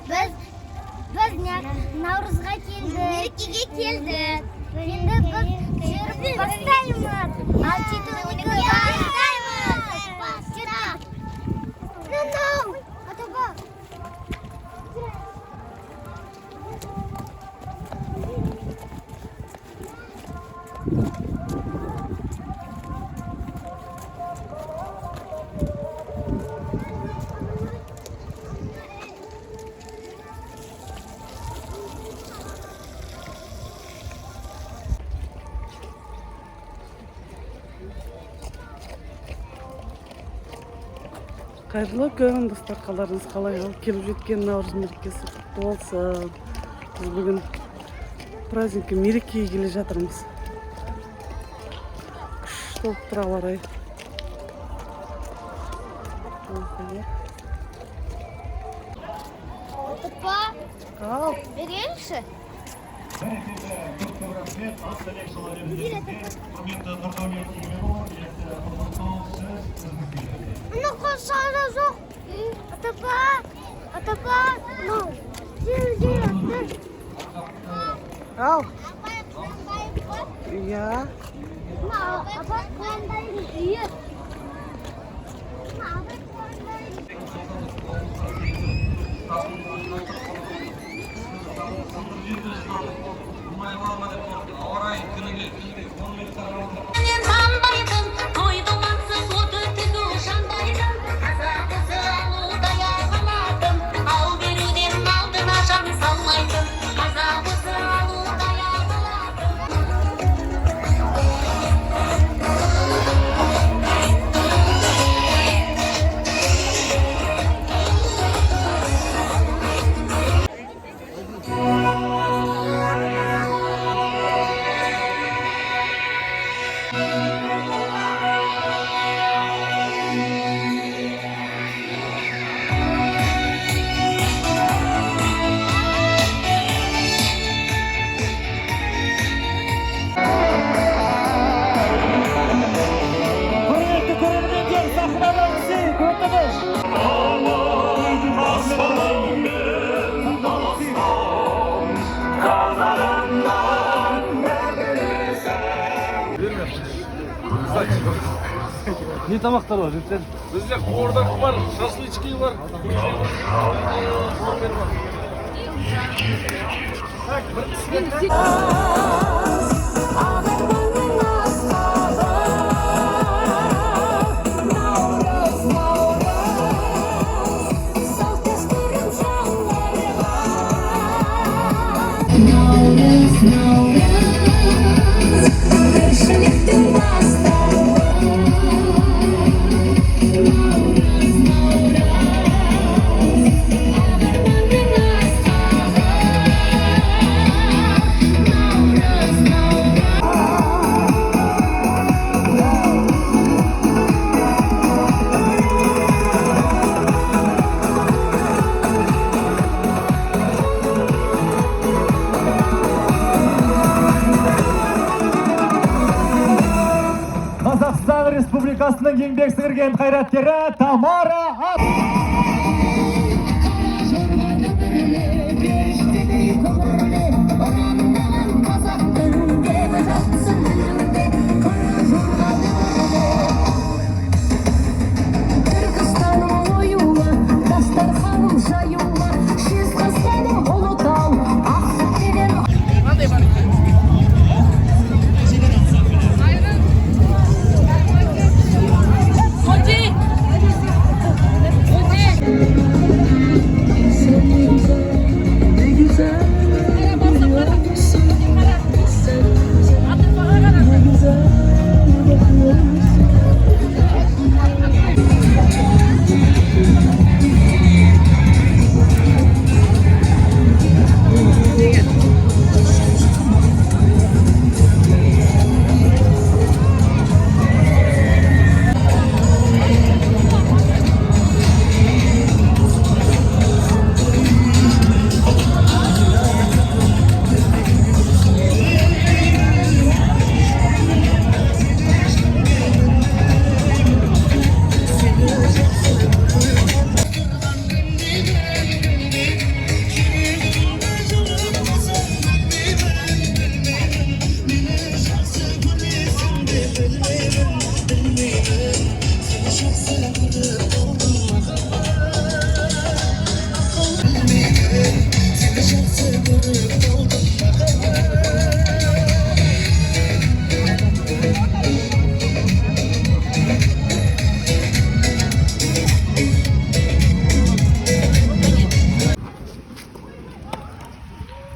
Biz Navruzga keldik. Merkeге keldik. Endi biz жүріп бастаймыз. Altitude'ni бастаймыз. Башла. No. Атаба. Қайырлы күн достар, қаларыңыз қалай? Келіп жеткен Наурыз мерекесі құтты болсын. Біз бүгін праздникке мерекеге келе жатырмыз. Күшті болып тұр ауа райы. Атапа. Ал. Берейінші. Ана қошағында жоқ. Атапа. Жер. Ал. Иә. Апа қуандайын үйі. Ne тамақтар бар, жігіттер? Бізде қуырдақ бар, шашлычки бар. Қазақстан Республикасының еңбек сіңірген қайраткері Тамара Sen ne güzel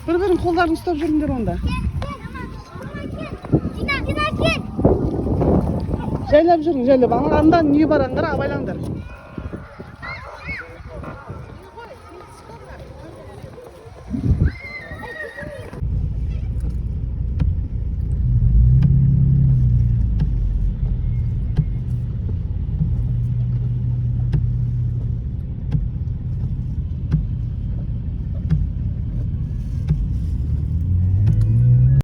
Bir-birin kollarını tutup жүріңдер onda. Gel. Жайлап жүрің, жайлап. Андан үйі бараңдар, абайлаңдар.